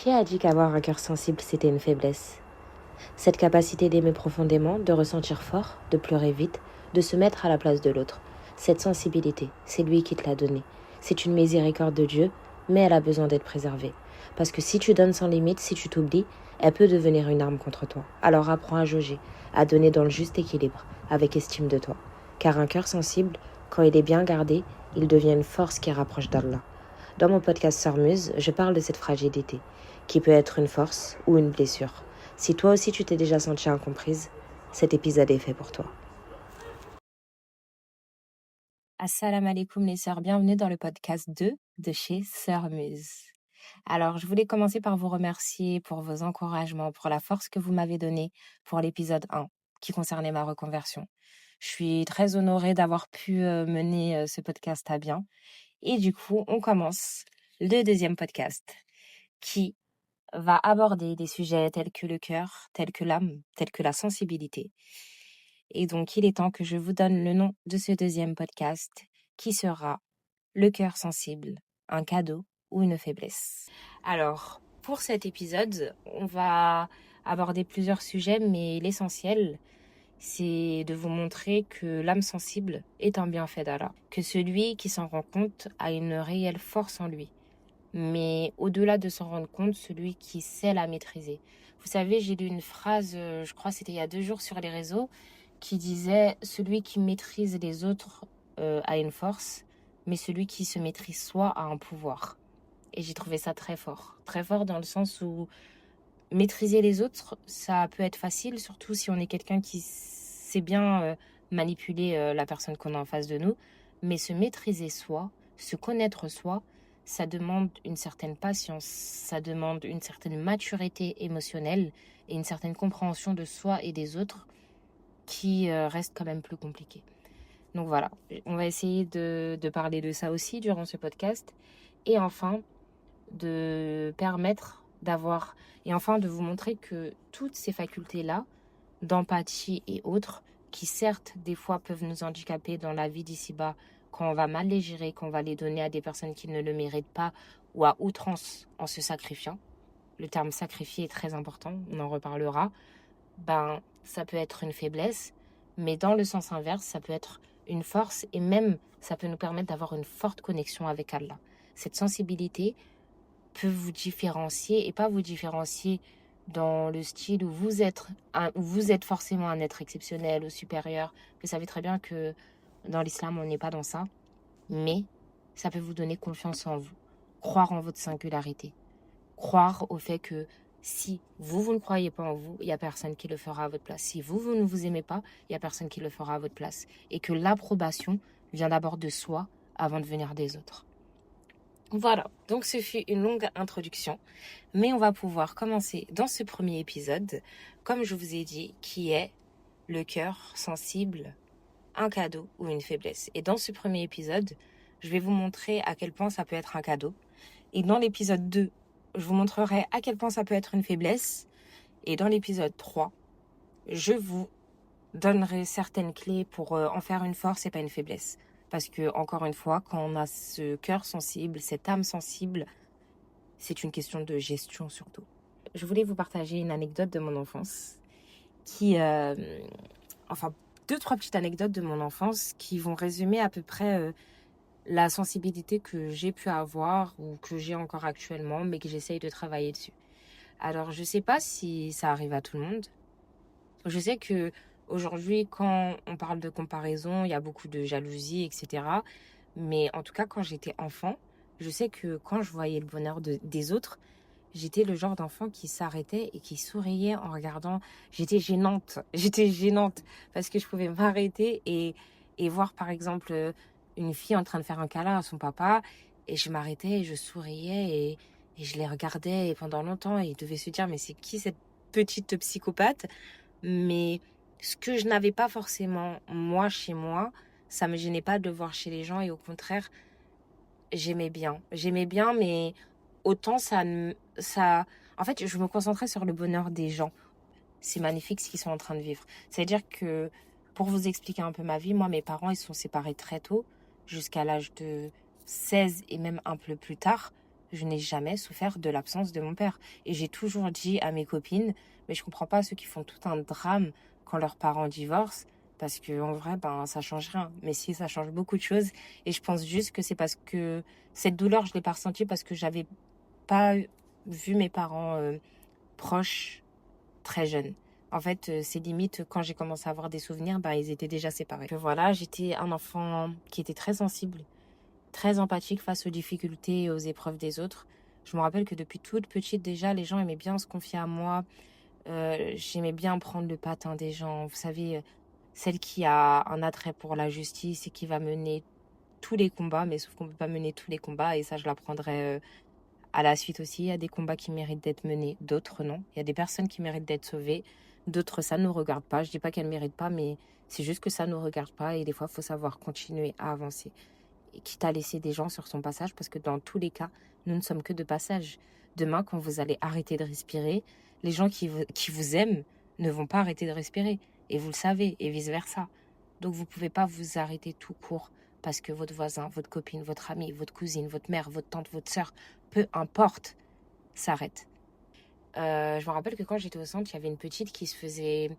Qui a dit qu'avoir un cœur sensible, c'était une faiblesse? Cette capacité d'aimer profondément, de ressentir fort, de pleurer vite, de se mettre à la place de l'autre. Cette sensibilité, c'est lui qui te l'a donnée. C'est une miséricorde de Dieu, mais elle a besoin d'être préservée. Parce que si tu donnes sans limite, si tu t'oublies, elle peut devenir une arme contre toi. Alors apprends à jauger, à donner dans le juste équilibre, avec estime de toi. Car un cœur sensible, quand il est bien gardé, il devient une force qui rapproche d'Allah. Dans mon podcast Sœur Muse, je parle de cette fragilité, qui peut être une force ou une blessure. Si toi aussi tu t'es déjà sentie incomprise, cet épisode est fait pour toi. Assalamu alaikum les sœurs, bienvenue dans le podcast 2 de chez Sœur Muse. Alors, je voulais commencer par vous remercier pour vos encouragements, pour la force que vous m'avez donnée pour l'épisode 1 qui concernait ma reconversion. Je suis très honorée d'avoir pu mener ce podcast à bien. Et du coup, on commence le deuxième podcast qui va aborder des sujets tels que le cœur, tels que l'âme, tels que la sensibilité. Et donc, il est temps que je vous donne le nom de ce deuxième podcast qui sera le cœur sensible, un cadeau ou une faiblesse. Alors, pour cet épisode, on va aborder plusieurs sujets, mais l'essentiel, c'est de vous montrer que l'âme sensible est un bienfait d'Allah, que celui qui s'en rend compte a une réelle force en lui. Mais au-delà de s'en rendre compte, celui qui sait la maîtriser. Vous savez, j'ai lu une phrase, je crois que c'était il y a 2 jours sur les réseaux, qui disait « Celui qui maîtrise les autres a une force, mais celui qui se maîtrise soi a un pouvoir. » Et j'ai trouvé ça très fort. Très fort dans le sens où maîtriser les autres, ça peut être facile, surtout si on est quelqu'un qui sait bien manipuler la personne qu'on a en face de nous. Mais se maîtriser soi, se connaître soi, ça demande une certaine patience, ça demande une certaine maturité émotionnelle et une certaine compréhension de soi et des autres qui reste quand même plus compliqué. Donc voilà, on va essayer de parler de ça aussi durant ce podcast. Et enfin, de permettre d'avoir... Et enfin, de vous montrer que toutes ces facultés-là, d'empathie et autres, qui certes, des fois, peuvent nous handicaper dans la vie d'ici-bas, quand on va mal les gérer, quand on va les donner à des personnes qui ne le méritent pas, ou à outrance en se sacrifiant. Le terme sacrifier est très important, on en reparlera. Ça peut être une faiblesse, mais dans le sens inverse, ça peut être une force et même ça peut nous permettre d'avoir une forte connexion avec Allah. Cette sensibilité peut vous différencier et pas vous différencier dans le style où vous êtes forcément un être exceptionnel ou supérieur. Vous savez très bien que dans l'islam, on n'est pas dans ça, mais ça peut vous donner confiance en vous, croire en votre singularité, croire au fait que si vous ne croyez pas en vous, il n'y a personne qui le fera à votre place. Si vous ne vous aimez pas, il n'y a personne qui le fera à votre place. Et que l'approbation vient d'abord de soi avant de venir des autres. Voilà, donc ce fut une longue introduction, mais on va pouvoir commencer dans ce premier épisode, comme je vous ai dit, qui est le cœur sensible, un cadeau ou une faiblesse. Et dans ce premier épisode, je vais vous montrer à quel point ça peut être un cadeau. Et dans l'épisode 2, je vous montrerai à quel point ça peut être une faiblesse. Et dans l'épisode 3, je vous donnerai certaines clés pour en faire une force et pas une faiblesse. Parce que, encore une fois, quand on a ce cœur sensible, cette âme sensible, c'est une question de gestion surtout. Je voulais vous partager une anecdote de mon enfance enfin, 2-3 petites anecdotes de mon enfance qui vont résumer à peu près la sensibilité que j'ai pu avoir ou que j'ai encore actuellement, mais que j'essaye de travailler dessus. Alors, je sais pas si ça arrive à tout le monde. Je sais que aujourd'hui, quand on parle de comparaison, il y a beaucoup de jalousie, etc. Mais en tout cas, quand j'étais enfant, je sais que quand je voyais le bonheur des autres, j'étais le genre d'enfant qui s'arrêtait et qui souriait en regardant. J'étais gênante. J'étais gênante parce que je pouvais m'arrêter et voir, par exemple, une fille en train de faire un câlin à son papa. Et je m'arrêtais et je souriais et je les regardais. Et pendant longtemps, ils devaient se dire, mais c'est qui cette petite psychopathe? Mais ce que je n'avais pas forcément, moi, chez moi, ça me gênait pas de le voir chez les gens. Et au contraire, j'aimais bien. J'aimais bien, mais autant en fait, je me concentrais sur le bonheur des gens. C'est magnifique ce qu'ils sont en train de vivre. C'est-à-dire que, pour vous expliquer un peu ma vie, moi, mes parents, ils sont séparés très tôt, jusqu'à l'âge de 16 et même un peu plus tard. je n'ai jamais souffert de l'absence de mon père. Et j'ai toujours dit à mes copines, mais je comprends pas ceux qui font tout un drame quand leurs parents divorcent, parce que en vrai, ça change rien. Mais si, ça change beaucoup de choses. Et je pense juste que c'est parce que cette douleur, je l'ai pas ressentie parce que j'avais pas vu mes parents proches très jeunes. En fait, c'est limite, quand j'ai commencé à avoir des souvenirs, ils étaient déjà séparés. Que voilà, j'étais un enfant qui était très sensible, très empathique face aux difficultés et aux épreuves des autres. Je me rappelle que depuis toute petite, déjà, les gens aimaient bien se confier à moi. J'aimais bien prendre le patin des gens. Vous savez, celle qui a un attrait pour la justice et qui va mener tous les combats, mais sauf qu'on ne peut pas mener tous les combats. Et ça, je l'apprendrai à la suite aussi. Il y a des combats qui méritent d'être menés, d'autres non. Il y a des personnes qui méritent d'être sauvées, d'autres ça ne nous regarde pas. Je dis pas qu'elles ne méritent pas, mais c'est juste que ça ne nous regarde pas. Et des fois, il faut savoir continuer à avancer. Et quitte à laisser des gens sur son passage, parce que dans tous les cas, nous ne sommes que de passage. Demain, quand vous allez arrêter de respirer, les gens qui vous aiment ne vont pas arrêter de respirer. Et vous le savez, et vice-versa. Donc vous ne pouvez pas vous arrêter tout court parce que votre voisin, votre copine, votre amie, votre cousine, votre mère, votre tante, votre sœur, peu importe, s'arrête. Je me rappelle que quand j'étais au centre, il y avait une petite qui se faisait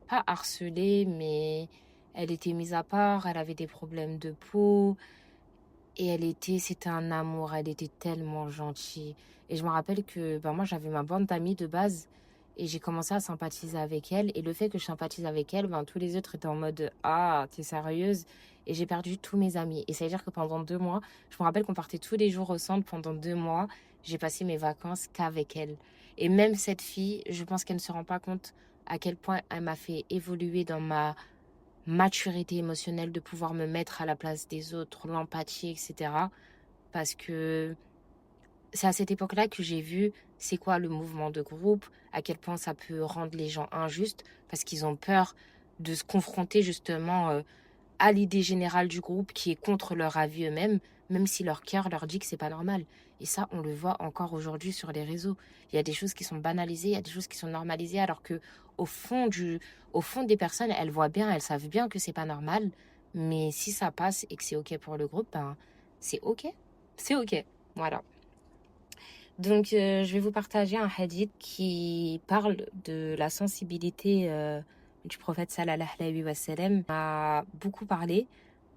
pas harceler, mais elle était mise à part, elle avait des problèmes de peau. Et c'était un amour, elle était tellement gentille. Et je me rappelle que moi j'avais ma bande d'amis de base et j'ai commencé à sympathiser avec elle. Et le fait que je sympathise avec elle, tous les autres étaient en mode ah, t'es sérieuse? Et j'ai perdu tous mes amis. Et ça veut dire que pendant 2 mois, je me rappelle qu'on partait tous les jours au centre pendant 2 mois. J'ai passé mes vacances qu'avec elle. Et même cette fille, je pense qu'elle ne se rend pas compte à quel point elle m'a fait évoluer dans ma maturité émotionnelle de pouvoir me mettre à la place des autres, l'empathie, etc. Parce que c'est à cette époque-là que j'ai vu c'est quoi le mouvement de groupe, à quel point ça peut rendre les gens injustes, parce qu'ils ont peur de se confronter justement à l'idée générale du groupe qui est contre leur avis eux-mêmes, même si leur cœur leur dit que c'est pas normal. Et ça, on le voit encore aujourd'hui sur les réseaux. Il y a des choses qui sont banalisées, il y a des choses qui sont normalisées, alors que au fond des personnes, elles voient bien, elles savent bien que c'est pas normal. Mais si ça passe et que c'est ok pour le groupe, c'est ok. C'est ok. Voilà. Donc, je vais vous partager un hadith qui parle de la sensibilité du prophète sallallahu alayhi wa sallam. On a beaucoup parlé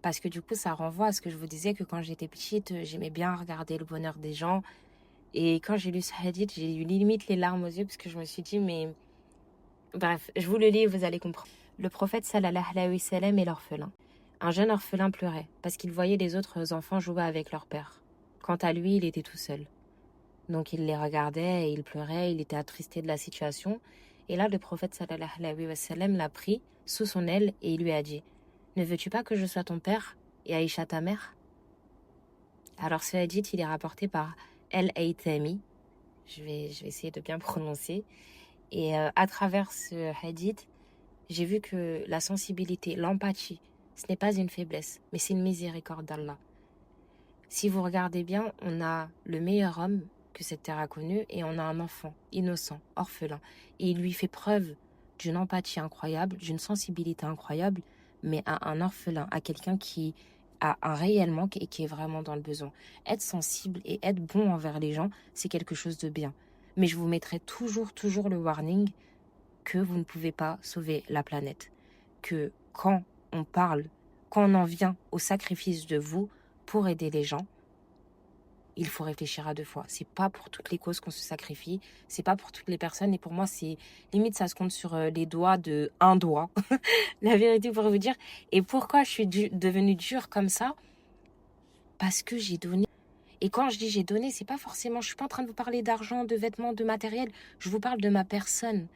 parce que du coup, ça renvoie à ce que je vous disais que quand j'étais petite, j'aimais bien regarder le bonheur des gens. Et quand j'ai lu ce hadith, j'ai eu limite les larmes aux yeux parce que je me suis dit, mais bref, je vous le lis et vous allez comprendre. Le prophète sallallahu alayhi wa sallam est l'orphelin. Un jeune orphelin pleurait parce qu'il voyait les autres enfants jouer avec leur père. Quant à lui, il était tout seul. Donc il les regardait et il pleurait, il était attristé de la situation. Et là, le prophète sallallahu alayhi wa sallam l'a pris sous son aile et il lui a dit « Ne veux-tu pas que je sois ton père et Aïcha ta mère ?» Alors ce hadith, il est rapporté par Al-Haythami. Je vais essayer de bien prononcer. Et à travers ce hadith, j'ai vu que la sensibilité, l'empathie, ce n'est pas une faiblesse, mais c'est une miséricorde d'Allah. Si vous regardez bien, on a le meilleur homme que cette terre a connu et on a un enfant innocent, orphelin. Et il lui fait preuve d'une empathie incroyable, d'une sensibilité incroyable, mais à un orphelin, à quelqu'un qui a un réel manque et qui est vraiment dans le besoin. Être sensible et être bon envers les gens, c'est quelque chose de bien. Mais je vous mettrai toujours le warning que vous ne pouvez pas sauver la planète. Que quand on en vient au sacrifice de vous pour aider les gens, il faut réfléchir à 2 fois. C'est pas pour toutes les causes qu'on se sacrifie, c'est pas pour toutes les personnes. Et pour moi, c'est limite, ça se compte sur les doigts de un doigt. La vérité pour vous dire. Et pourquoi je suis devenue dure comme ça? Parce que j'ai donné. Et quand je dis j'ai donné, c'est pas forcément, je suis pas en train de vous parler d'argent, de vêtements, de matériel. Je vous parle de ma personne.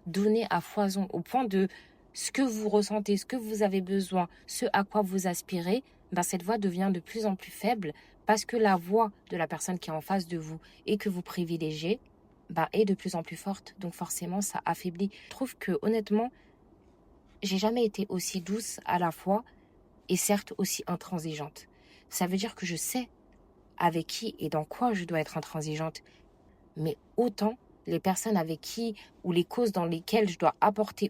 Donner à foison, au point de ce que vous ressentez, ce que vous avez besoin, ce à quoi vous aspirez, cette voix devient de plus en plus faible parce que la voix de la personne qui est en face de vous et que vous privilégiez, est de plus en plus forte. Donc forcément, ça affaiblit. Je trouve que honnêtement, j'ai jamais été aussi douce à la fois et certes aussi intransigeante. Ça veut dire que je sais avec qui et dans quoi je dois être intransigeante. Mais autant les personnes avec qui ou les causes dans lesquelles je dois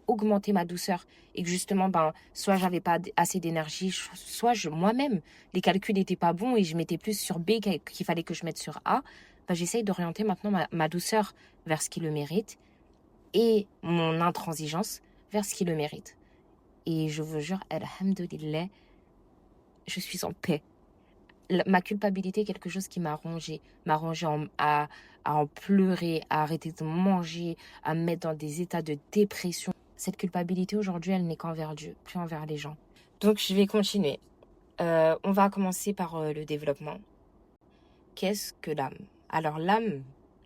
augmenter ma douceur et que justement, soit j'avais pas assez d'énergie, soit moi-même, les calculs n'étaient pas bons et je mettais plus sur B qu'il fallait que je mette sur A, j'essaye d'orienter maintenant ma douceur vers ce qui le mérite et mon intransigeance vers ce qui le mérite. Et je vous jure, alhamdoulilah, je suis en paix. Ma culpabilité est quelque chose qui m'a rongée à en pleurer, à arrêter de manger, à me mettre dans des états de dépression. Cette culpabilité aujourd'hui, elle n'est qu'envers Dieu, plus envers les gens. Donc je vais continuer. On va commencer par le développement. Qu'est-ce que l'âme? Alors l'âme,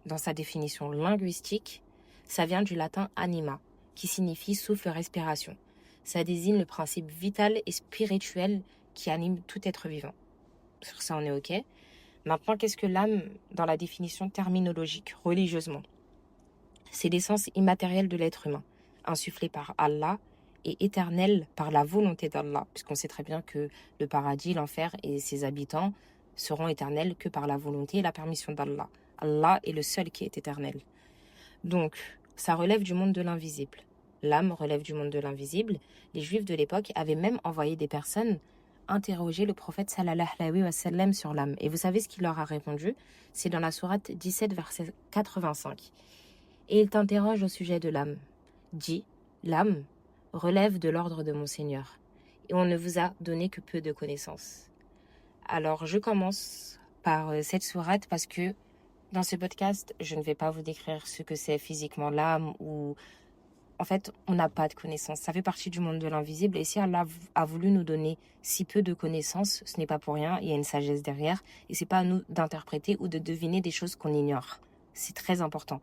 dans sa définition linguistique, ça vient du latin anima, qui signifie souffle, respiration. Ça désigne le principe vital et spirituel qui anime tout être vivant. Sur ça, on est OK. Maintenant, qu'est-ce que l'âme dans la définition terminologique, religieusement? C'est l'essence immatérielle de l'être humain, insufflée par Allah et éternelle par la volonté d'Allah, puisqu'on sait très bien que le paradis, l'enfer et ses habitants seront éternels que par la volonté et la permission d'Allah. Allah est le seul qui est éternel. Donc, ça relève du monde de l'invisible. L'âme relève du monde de l'invisible. Les Juifs de l'époque avaient même envoyé des personnes interroger le prophète sallallahu alayhi wa sallam sur l'âme. Et vous savez ce qu'il leur a répondu? C'est dans la sourate 17, verset 85. Et il t'interroge au sujet de l'âme. Dis, l'âme relève de l'ordre de mon Seigneur. Et on ne vous a donné que peu de connaissances. Alors, je commence par cette sourate parce que dans ce podcast, je ne vais pas vous décrire ce que c'est physiquement l'âme ou... En fait, on n'a pas de connaissances. Ça fait partie du monde de l'invisible. Et si Allah a voulu nous donner si peu de connaissances, ce n'est pas pour rien. Il y a une sagesse derrière. Et ce n'est pas à nous d'interpréter ou de deviner des choses qu'on ignore. C'est très important.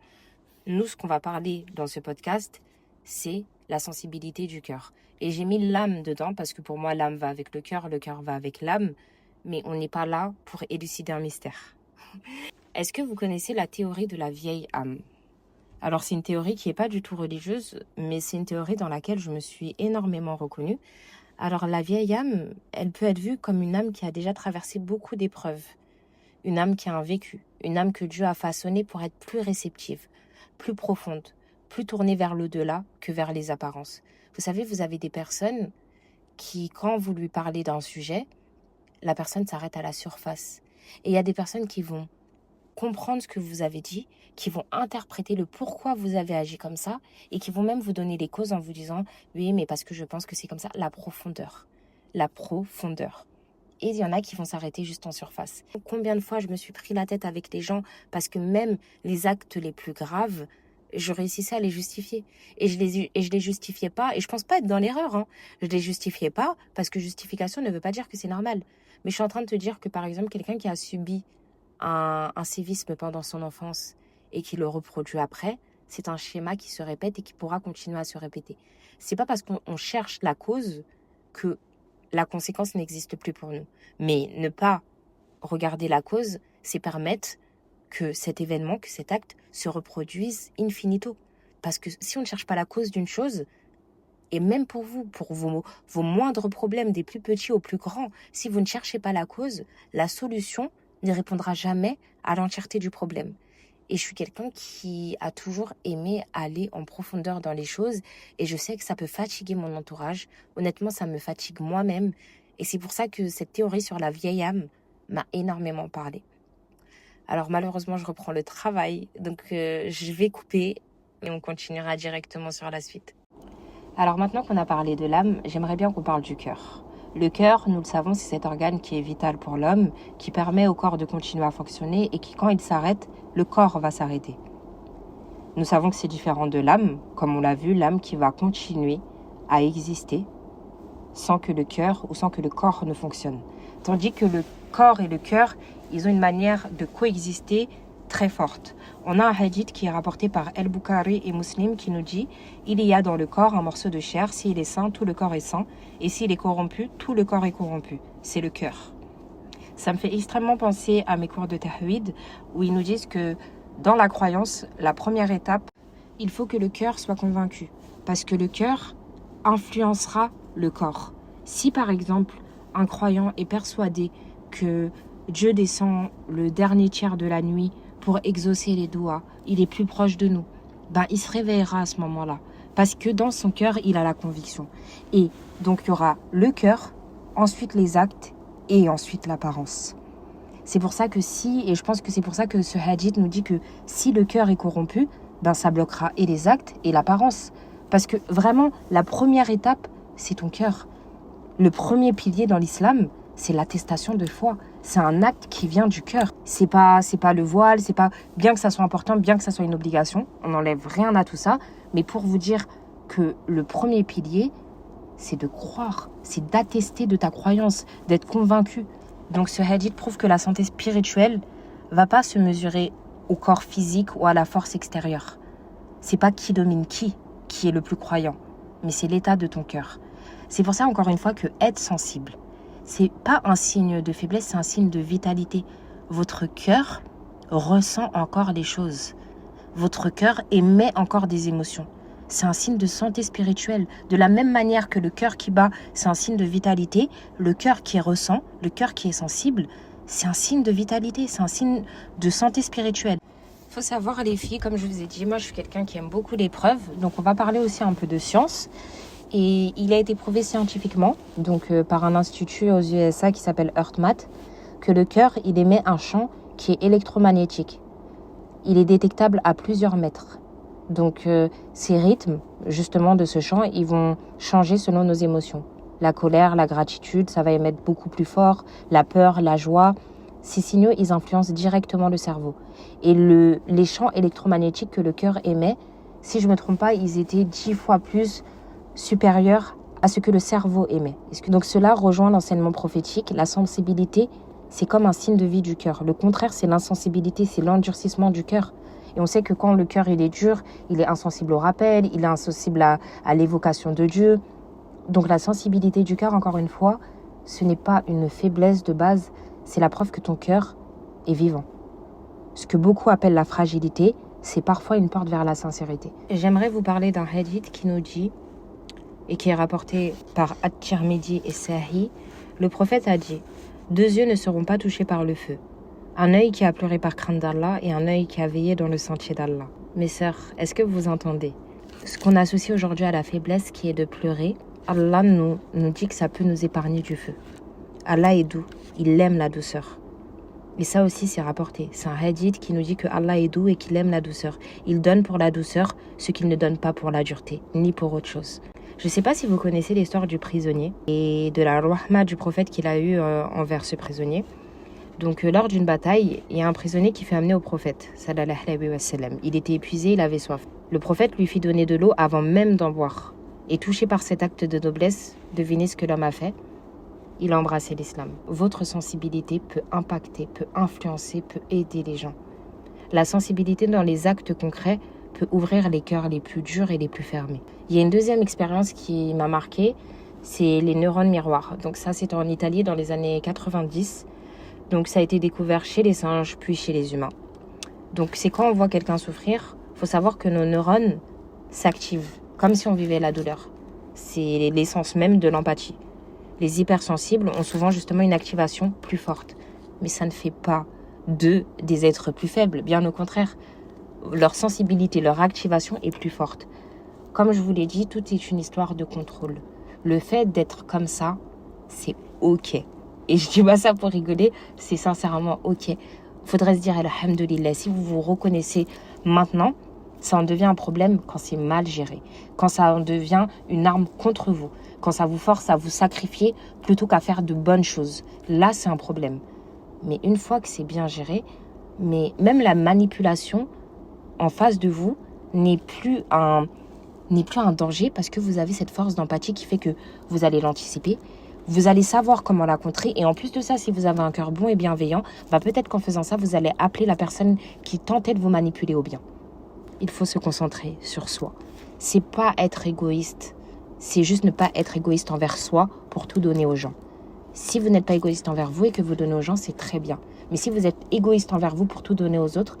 Nous, ce qu'on va parler dans ce podcast, c'est la sensibilité du cœur. Et j'ai mis l'âme dedans parce que pour moi, l'âme va avec le cœur va avec l'âme. Mais on n'est pas là pour élucider un mystère. Est-ce que vous connaissez la théorie de la vieille âme? Alors, c'est une théorie qui n'est pas du tout religieuse, mais c'est une théorie dans laquelle je me suis énormément reconnue. Alors, la vieille âme, elle peut être vue comme une âme qui a déjà traversé beaucoup d'épreuves. Une âme qui a un vécu, une âme que Dieu a façonnée pour être plus réceptive, plus profonde, plus tournée vers l'au-delà que vers les apparences. Vous savez, vous avez des personnes qui, quand vous lui parlez d'un sujet, la personne s'arrête à la surface. Et il y a des personnes qui vont comprendre ce que vous avez dit, qui vont interpréter le pourquoi vous avez agi comme ça et qui vont même vous donner les causes en vous disant « Oui, mais parce que je pense que c'est comme ça. » La profondeur. La profondeur. Et il y en a qui vont s'arrêter juste en surface. Combien de fois je me suis pris la tête avec les gens parce que même les actes les plus graves, je réussissais à les justifier. Et je les justifiais pas, et je pense pas être dans l'erreur. Hein. Je les justifiais pas parce que justification ne veut pas dire que c'est normal. Mais je suis en train de te dire que par exemple, quelqu'un qui a subi un sévisme pendant son enfance et qui le reproduit après, c'est un schéma qui se répète et qui pourra continuer à se répéter. C'est pas parce qu'on cherche la cause que la conséquence n'existe plus pour nous. Mais ne pas regarder la cause, c'est permettre que cet événement, que cet acte se reproduise infinito. Parce que si on ne cherche pas la cause d'une chose, et même pour vous, pour vos moindres problèmes, des plus petits aux plus grands, si vous ne cherchez pas la cause, la solution ne répondra jamais à l'entièreté du problème. Et je suis quelqu'un qui a toujours aimé aller en profondeur dans les choses et je sais que ça peut fatiguer mon entourage. Honnêtement, ça me fatigue moi-même et c'est pour ça que cette théorie sur la vieille âme m'a énormément parlé. Alors malheureusement, je reprends le travail, donc je vais couper et on continuera directement sur la suite. Alors maintenant qu'on a parlé de l'âme, j'aimerais bien qu'on parle du cœur. Le cœur, nous le savons, c'est cet organe qui est vital pour l'homme, qui permet au corps de continuer à fonctionner et qui, quand il s'arrête, le corps va s'arrêter. Nous savons que c'est différent de l'âme, comme on l'a vu, l'âme qui va continuer à exister sans que le cœur ou sans que le corps ne fonctionne. Tandis que le corps et le cœur, ils ont une manière de coexister très forte. On a un hadith qui est rapporté par El-Bukhari et Muslim qui nous dit « Il y a dans le corps un morceau de chair, s'il est sain, tout le corps est sain, et s'il est corrompu, tout le corps est corrompu. » C'est le cœur. Ça me fait extrêmement penser à mes cours de Tahwid où ils nous disent que dans la croyance, la première étape, il faut que le cœur soit convaincu parce que le cœur influencera le corps. Si par exemple, un croyant est persuadé que Dieu descend le dernier tiers de la nuit pour exaucer les doigts, il est plus proche de nous, il se réveillera à ce moment-là. Parce que dans son cœur, il a la conviction. Et donc, il y aura le cœur, ensuite les actes et ensuite l'apparence. C'est pour ça que et je pense que c'est pour ça que ce hadith nous dit que si le cœur est corrompu, ben ça bloquera et les actes et l'apparence. Parce que vraiment, la première étape, c'est ton cœur. Le premier pilier dans l'islam, c'est l'attestation de foi. C'est un acte qui vient du cœur. C'est pas le voile, c'est pas, bien que ça soit important, bien que ça soit une obligation, on n'enlève rien à tout ça. Mais pour vous dire que le premier pilier, c'est de croire, c'est d'attester de ta croyance, d'être convaincu. Donc ce hadith prouve que la santé spirituelle va pas se mesurer au corps physique ou à la force extérieure. C'est pas qui domine qui est le plus croyant, mais c'est l'état de ton cœur. C'est pour ça, encore une fois, que être sensible, c'est pas un signe de faiblesse, c'est un signe de vitalité. Votre cœur ressent encore les choses. Votre cœur émet encore des émotions. C'est un signe de santé spirituelle. De la même manière que le cœur qui bat, c'est un signe de vitalité, le cœur qui ressent, le cœur qui est sensible, c'est un signe de vitalité, c'est un signe de santé spirituelle. Il faut savoir, les filles, comme je vous ai dit, moi je suis quelqu'un qui aime beaucoup les preuves, donc on va parler aussi un peu de science. Et il a été prouvé scientifiquement, donc par un institut aux USA qui s'appelle HeartMath, que le cœur, il émet un champ qui est électromagnétique. Il est détectable à plusieurs mètres. Donc ces rythmes, justement, de ce champ, ils vont changer selon nos émotions. La colère, la gratitude, ça va émettre beaucoup plus fort. La peur, la joie. Ces signaux, ils influencent directement le cerveau. Et les champs électromagnétiques que le cœur émet, si je ne me trompe pas, ils étaient 10 fois plus supérieurs à ce que le cerveau émet. Donc cela rejoint l'enseignement prophétique. La sensibilité, c'est comme un signe de vie du cœur. Le contraire, c'est l'insensibilité, c'est l'endurcissement du cœur. Et on sait que quand le cœur il est dur, il est insensible au rappel, il est insensible à l'évocation de Dieu. Donc la sensibilité du cœur, encore une fois, ce n'est pas une faiblesse de base, c'est la preuve que ton cœur est vivant. Ce que beaucoup appellent la fragilité, c'est parfois une porte vers la sincérité. J'aimerais vous parler d'un hadith qui nous dit, et qui est rapporté par At-Tirmidhi et Sahih, le prophète a dit « 2 yeux ne seront pas touchés par le feu. Un œil qui a pleuré par crainte d'Allah et un œil qui a veillé dans le sentier d'Allah. » Mes sœurs, est-ce que vous entendez? Ce qu'on associe aujourd'hui à la faiblesse qui est de pleurer, Allah nous dit que ça peut nous épargner du feu. Allah est doux, il aime la douceur. Et ça aussi c'est rapporté. C'est un hadith qui nous dit que Allah est doux et qu'il aime la douceur. Il donne pour la douceur ce qu'il ne donne pas pour la dureté, ni pour autre chose. Je ne sais pas si vous connaissez l'histoire du prisonnier et de la rahma du prophète qu'il a eu envers ce prisonnier. Donc lors d'une bataille, il y a un prisonnier qui fait amener au prophète, sallallahu alayhi wa sallam. Il était épuisé, il avait soif. Le prophète lui fit donner de l'eau avant même d'en boire. Et touché par cet acte de noblesse, devinez ce que l'homme a fait? Il a embrassé l'islam. Votre sensibilité peut impacter, peut influencer, peut aider les gens. La sensibilité dans les actes concrets peut ouvrir les cœurs les plus durs et les plus fermés. Il y a une deuxième expérience qui m'a marquée, c'est les neurones miroirs. Donc ça, c'est en Italie dans les années 90. Donc ça a été découvert chez les singes, puis chez les humains. Donc c'est quand on voit quelqu'un souffrir, il faut savoir que nos neurones s'activent, comme si on vivait la douleur. C'est l'essence même de l'empathie. Les hypersensibles ont souvent justement une activation plus forte. Mais ça ne fait pas d'eux des êtres plus faibles, bien au contraire. Leur sensibilité, leur activation est plus forte. Comme je vous l'ai dit, tout est une histoire de contrôle. Le fait d'être comme ça, c'est ok. Et je dis pas ça pour rigoler, c'est sincèrement ok. Faudrait se dire alhamdoulilah. Si vous vous reconnaissez maintenant, ça en devient un problème quand c'est mal géré. Quand ça en devient une arme contre vous. Quand ça vous force à vous sacrifier plutôt qu'à faire de bonnes choses. Là, c'est un problème. Mais une fois que c'est bien géré, mais même la manipulation en face de vous n'est plus un danger parce que vous avez cette force d'empathie qui fait que vous allez l'anticiper. Vous allez savoir comment la contrer. Et en plus de ça, si vous avez un cœur bon et bienveillant, peut-être qu'en faisant ça, vous allez appeler la personne qui tentait de vous manipuler au bien. Il faut se concentrer sur soi. C'est pas être égoïste. C'est juste ne pas être égoïste envers soi pour tout donner aux gens. Si vous n'êtes pas égoïste envers vous et que vous donnez aux gens, c'est très bien. Mais si vous êtes égoïste envers vous pour tout donner aux autres,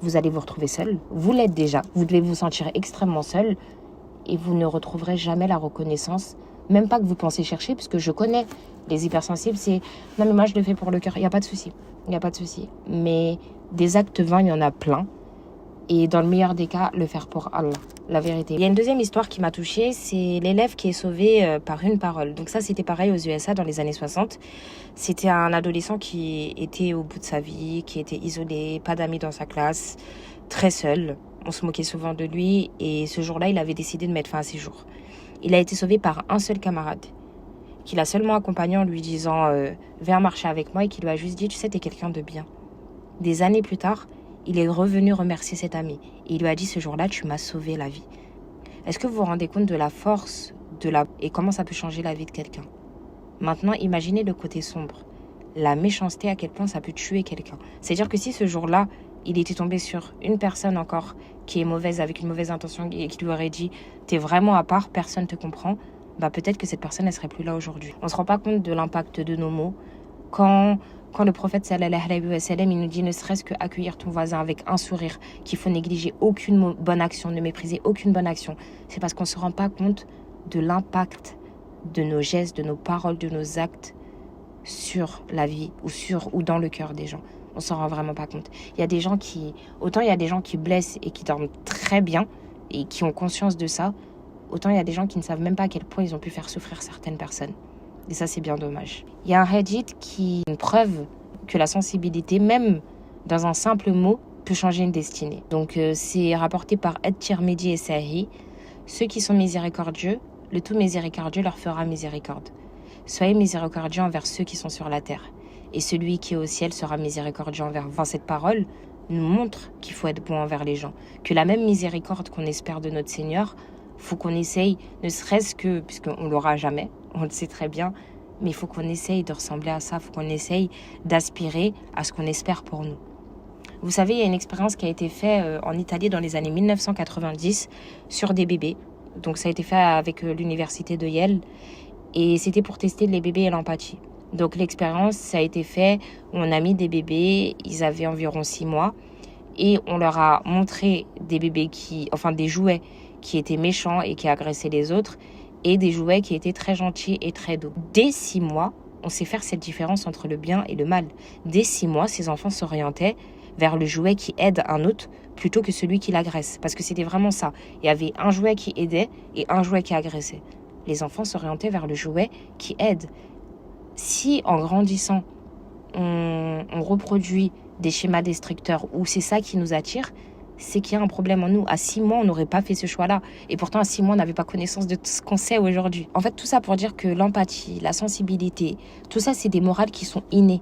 vous allez vous retrouver seul. Vous l'êtes déjà. Vous devez vous sentir extrêmement seul et vous ne retrouverez jamais la reconnaissance. Même pas que vous pensez chercher, parce que je connais les hypersensibles, c'est « Non mais moi je le fais pour le cœur ». Il n'y a pas de souci. Il n'y a pas de souci. Mais des actes vains, il y en a plein. et dans le meilleur des cas, le faire pour Allah, la vérité. Il y a une deuxième histoire qui m'a touchée, c'est l'élève qui est sauvé par une parole. Donc ça, c'était pareil aux USA dans les années 60. C'était un adolescent qui était au bout de sa vie, qui était isolé, pas d'amis dans sa classe, très seul. On se moquait souvent de lui et ce jour-là, il avait décidé de mettre fin à ses jours. Il a été sauvé par un seul camarade, qu'il a seulement accompagné en lui disant « Viens marcher avec moi » et qui lui a juste dit « Tu sais, t'es quelqu'un de bien ». Des années plus tard, il est revenu remercier cet ami. Et il lui a dit « Ce jour-là, tu m'as sauvé la vie ». Est-ce que vous vous rendez compte de la force et comment ça peut changer la vie de quelqu'un? Maintenant, imaginez le côté sombre. La méchanceté, à quel point ça peut tuer quelqu'un. C'est-à-dire que si ce jour-là, il était tombé sur une personne encore qui est mauvaise, avec une mauvaise intention, et qui lui aurait dit « T'es vraiment à part, personne ne te comprend », peut-être que cette personne ne serait plus là aujourd'hui. On ne se rend pas compte de l'impact de nos mots. Quand le prophète sallallahu alayhi wa sallam, il nous dit ne serait-ce qu'accueillir ton voisin avec un sourire, qu'il faut négliger aucune bonne action, ne mépriser aucune bonne action, c'est parce qu'on ne se rend pas compte de l'impact de nos gestes, de nos paroles, de nos actes sur la vie ou dans le cœur des gens. On s'en rend vraiment pas compte. Il y a des gens qui blessent et qui dorment très bien et qui ont conscience de ça, autant il y a des gens qui ne savent même pas à quel point ils ont pu faire souffrir certaines personnes. Et ça, c'est bien dommage. Il y a un hadith qui est une preuve que la sensibilité, même dans un simple mot, peut changer une destinée. Donc, c'est rapporté par At-Tirmidhi et Sahih. Ceux qui sont miséricordieux, le tout miséricordieux leur fera miséricorde. Soyez miséricordieux envers ceux qui sont sur la terre. Et celui qui est au ciel sera miséricordieux envers vous. Cette parole nous montre qu'il faut être bon envers les gens. Que la même miséricorde qu'on espère de notre Seigneur, faut qu'on essaye, ne serait-ce que, puisqu'on l'aura jamais, on le sait très bien, mais il faut qu'on essaye de ressembler à ça, il faut qu'on essaye d'aspirer à ce qu'on espère pour nous. Vous savez, il y a une expérience qui a été faite en Italie dans les années 1990 sur des bébés. Donc ça a été fait avec l'université de Yale et c'était pour tester les bébés et l'empathie. Donc l'expérience, ça a été fait, on a mis des bébés, ils avaient environ 6 mois et on leur a montré des jouets qui étaient méchants et qui agressaient les autres et des jouets qui étaient très gentils et très doux. Dès 6 mois, on sait faire cette différence entre le bien et le mal. Dès 6 mois, ces enfants s'orientaient vers le jouet qui aide un autre plutôt que celui qui l'agresse. Parce que c'était vraiment ça. Il y avait un jouet qui aidait et un jouet qui agressait. Les enfants s'orientaient vers le jouet qui aide. Si en grandissant, on reproduit des schémas destructeurs ou c'est ça qui nous attire, c'est qu'il y a un problème en nous. À 6 mois, on n'aurait pas fait ce choix-là. Et pourtant, à 6 mois, on n'avait pas connaissance de tout ce qu'on sait aujourd'hui. En fait, tout ça pour dire que l'empathie, la sensibilité, tout ça, c'est des morales qui sont innées.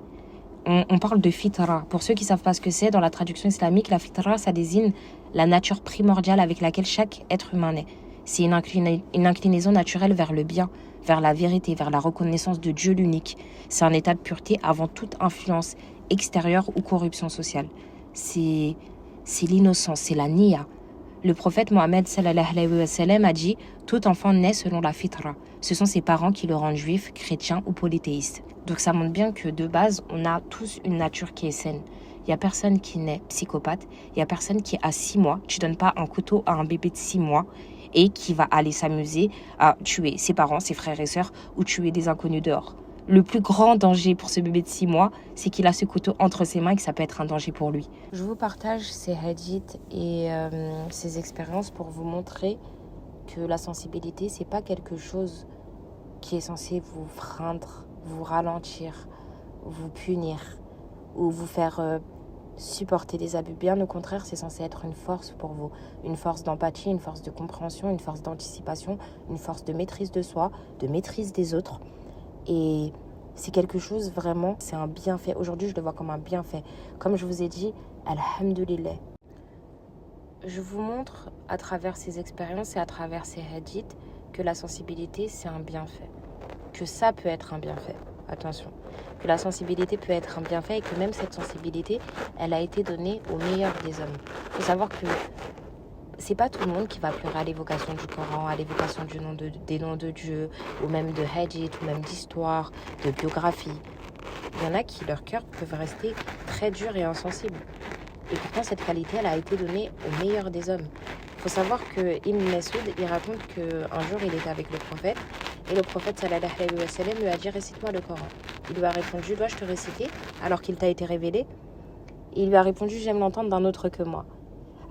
On parle de fitra. Pour ceux qui ne savent pas ce que c'est, dans la traduction islamique, la fitra, ça désigne la nature primordiale avec laquelle chaque être humain naît. C'est une inclinaison naturelle vers le bien, vers la vérité, vers la reconnaissance de Dieu l'unique. C'est un état de pureté avant toute influence extérieure ou corruption sociale. C'est l'innocence, c'est la niya. Le prophète Mohammed sallallahu alayhi wa sallam a dit « Tout enfant naît selon la fitra ». Ce sont ses parents qui le rendent juif, chrétien ou polythéiste. Donc ça montre bien que de base, on a tous une nature qui est saine. Il n'y a personne qui naît psychopathe. Il n'y a personne qui a 6 mois. Tu ne donnes pas un couteau à un bébé de 6 mois et qui va aller s'amuser à tuer ses parents, ses frères et sœurs ou tuer des inconnus dehors. Le plus grand danger pour ce bébé de 6 mois, c'est qu'il a ce couteau entre ses mains et que ça peut être un danger pour lui. Je vous partage ces hadiths et ces expériences pour vous montrer que la sensibilité, c'est pas quelque chose qui est censé vous freindre, vous ralentir, vous punir ou vous faire supporter des abus. Bien au contraire, c'est censé être une force pour vous, une force d'empathie, une force de compréhension, une force d'anticipation, une force de maîtrise de soi, de maîtrise des autres. Et c'est quelque chose vraiment, c'est un bienfait. Aujourd'hui, je le vois comme un bienfait. Comme je vous ai dit, alhamdoulilah. Je vous montre à travers ces expériences et à travers ces hadiths que la sensibilité, c'est un bienfait. Que ça peut être un bienfait. Attention. Que la sensibilité peut être un bienfait et que même cette sensibilité, elle a été donnée au meilleur des hommes. Il faut savoir que c'est pas tout le monde qui va pleurer à l'évocation du Coran, à l'évocation des noms de Dieu, ou même de hadith, ou même d'histoire, de biographie. Il y en a qui, leur cœur peuvent rester très dur et insensible. Et pourtant, cette qualité, elle a été donnée au meilleur des hommes. Il faut savoir que Ibn Masoud, il raconte qu'un jour, il était avec le prophète, et le prophète sallallahu alayhi wa sallam lui a dit « Récite-moi le Coran ». Il lui a répondu « Dois-je te réciter ?» alors qu'il t'a été révélé. Et il lui a répondu « J'aime l'entendre d'un autre que moi ».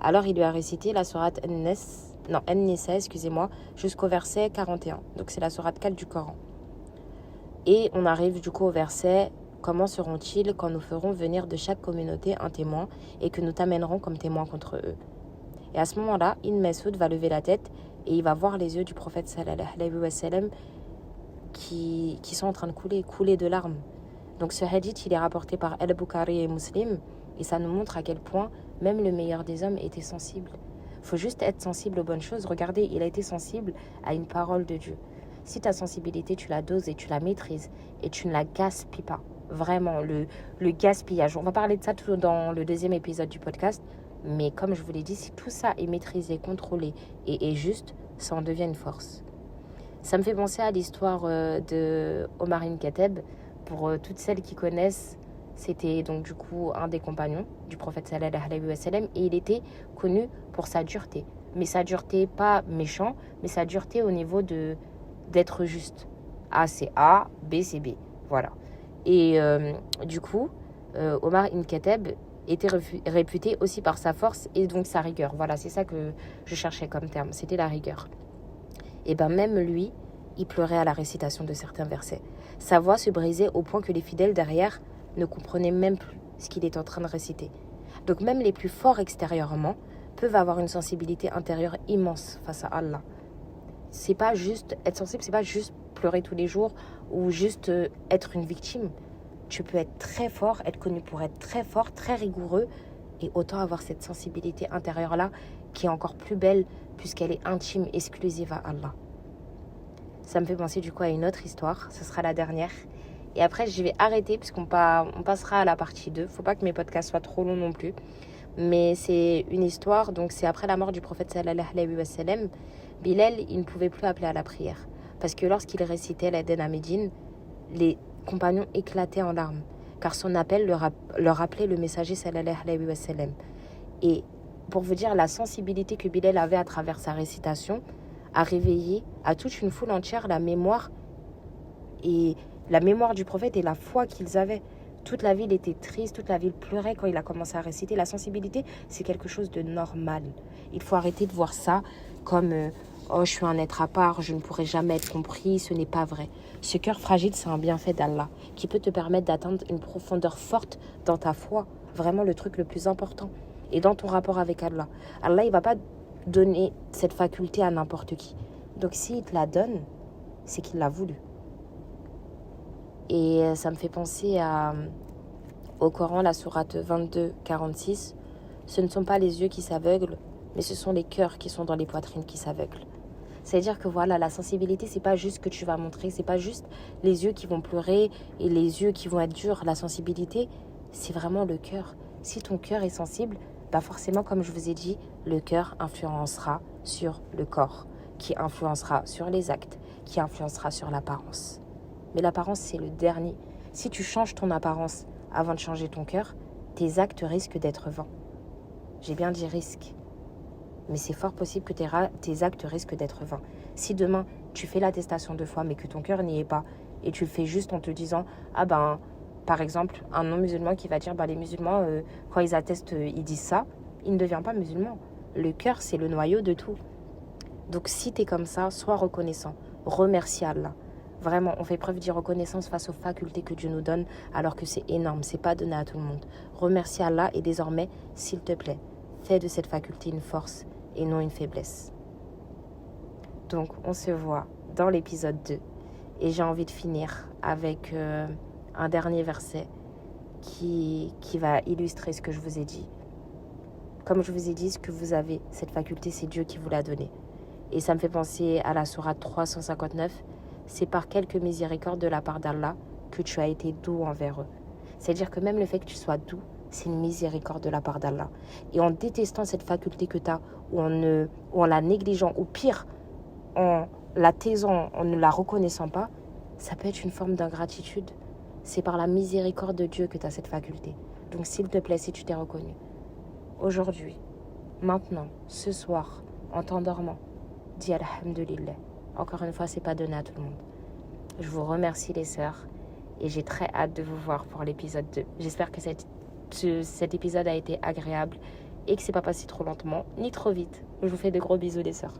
Alors il lui a récité la sourate An-Nisa, excusez-moi, jusqu'au verset 41. Donc c'est la sourate 4 du Coran. Et on arrive du coup au verset: comment seront-ils quand nous ferons venir de chaque communauté un témoin et que nous t'amènerons comme témoin contre eux? Et à ce moment-là, Ibn Mas'ud va lever la tête et il va voir les yeux du prophète sallallahu alayhi wa sallam qui sont en train de couler de larmes. Donc ce hadith, il est rapporté par Al-Bukhari et Muslim, et ça nous montre à quel point même le meilleur des hommes était sensible. Il faut juste être sensible aux bonnes choses. Regardez, il a été sensible à une parole de Dieu. Si ta sensibilité, tu la doses et tu la maîtrises et tu ne la gaspilles pas, vraiment, le gaspillage. On va parler de ça tout dans le 2e épisode du podcast, mais comme je vous l'ai dit, si tout ça est maîtrisé, contrôlé et juste, ça en devient une force. Ça me fait penser à l'histoire de Omar ibn Khattab. Pour toutes celles qui connaissent, c'était donc du coup un des compagnons du prophète sallallahu alayhi wa sallam, et il était connu pour sa dureté. Mais sa dureté, pas méchant, mais sa dureté au niveau d'être juste. A c'est A, B c'est B. Voilà. Et du coup, Omar ibn Khattab était réputé aussi par sa force et donc sa rigueur. Voilà, c'est ça que je cherchais comme terme, c'était la rigueur. Et bien même lui, il pleurait à la récitation de certains versets. Sa voix se brisait au point que les fidèles derrière ne comprenaient même plus ce qu'il était en train de réciter. Donc même les plus forts extérieurement peuvent avoir une sensibilité intérieure immense face à Allah. C'est pas juste être sensible, c'est pas juste pleurer tous les jours ou juste être une victime. Tu peux être très fort, être connu pour être très fort, très rigoureux, et autant avoir cette sensibilité intérieure-là qui est encore plus belle puisqu'elle est intime, exclusive à Allah. Ça me fait penser du coup à une autre histoire, ce sera la dernière. Et après, je vais arrêter puisqu'on passera à la partie 2. Faut pas que mes podcasts soient trop longs non plus. Mais c'est une histoire, donc c'est après la mort du prophète sallallahu alayhi wa sallam. Bilal, il ne pouvait plus appeler à la prière. Parce que lorsqu'il récitait l'Aden à Médine, les compagnons éclataient en larmes. Car son appel leur rappelait le messager sallallahu alayhi wa sallam. Et pour vous dire, la sensibilité que Bilal avait à travers sa récitation a réveillé à toute une foule entière la mémoire du prophète et la foi qu'ils avaient. Toute la ville était triste, toute la ville pleurait quand il a commencé à réciter. La sensibilité, c'est quelque chose de normal. Il faut arrêter de voir ça comme oh, je suis un être à part, je ne pourrai jamais être compris. Ce n'est pas vrai. Ce cœur fragile, c'est un bienfait d'Allah qui peut te permettre d'atteindre une profondeur forte dans ta foi. Vraiment le truc le plus important. Et dans ton rapport avec Allah. Allah, il ne va pas donner cette faculté à n'importe qui. Donc s'il te la donne, c'est qu'il l'a voulu. Et ça me fait penser au Coran, la sourate 22, 46. Ce ne sont pas les yeux qui s'aveuglent, mais ce sont les cœurs qui sont dans les poitrines qui s'aveuglent. C'est-à-dire que voilà, la sensibilité, c'est pas juste ce que tu vas montrer, c'est pas juste les yeux qui vont pleurer et les yeux qui vont être durs. La sensibilité, c'est vraiment le cœur. Si ton cœur est sensible, bah forcément, comme je vous ai dit, le cœur influencera sur le corps, qui influencera sur les actes, qui influencera sur l'apparence. Mais l'apparence, c'est le dernier. Si tu changes ton apparence avant de changer ton cœur, tes actes risquent d'être vains. J'ai bien dit risque. Mais c'est fort possible que tes actes risquent d'être vains. Si demain, tu fais l'attestation de foi, mais que ton cœur n'y est pas, et tu le fais juste en te disant, ah ben, par exemple, un non-musulman qui va dire, les musulmans, quand ils attestent, ils disent ça, il ne devient pas musulman. Le cœur, c'est le noyau de tout. Donc si tu es comme ça, sois reconnaissant. Remercie Allah. Vraiment, on fait preuve d'irreconnaissance face aux facultés que Dieu nous donne, alors que c'est énorme, c'est pas donné à tout le monde. Remercie Allah et désormais, s'il te plaît, fais de cette faculté une force et non une faiblesse. Donc, on se voit dans l'épisode 2. Et j'ai envie de finir avec un dernier verset qui va illustrer ce que je vous ai dit. Comme je vous ai dit, ce que vous avez, cette faculté, c'est Dieu qui vous l'a donnée. Et ça me fait penser à la sourate 359. C'est par quelque miséricorde de la part d'Allah que tu as été doux envers eux. C'est-à-dire que même le fait que tu sois doux, c'est une miséricorde de la part d'Allah. Et en détestant cette faculté que tu as, ou en la négligeant, ou pire, en la taisant, en ne la reconnaissant pas, ça peut être une forme d'ingratitude. C'est par la miséricorde de Dieu que tu as cette faculté. Donc s'il te plaît, si tu t'es reconnu, aujourd'hui, maintenant, ce soir, en t'endormant, dis Alhamdulillah. Encore une fois, c'est pas donné à tout le monde. Je vous remercie les sœurs et j'ai très hâte de vous voir pour l'épisode 2. J'espère que cet épisode a été agréable et que c'est pas passé trop lentement ni trop vite. Je vous fais de gros bisous les sœurs.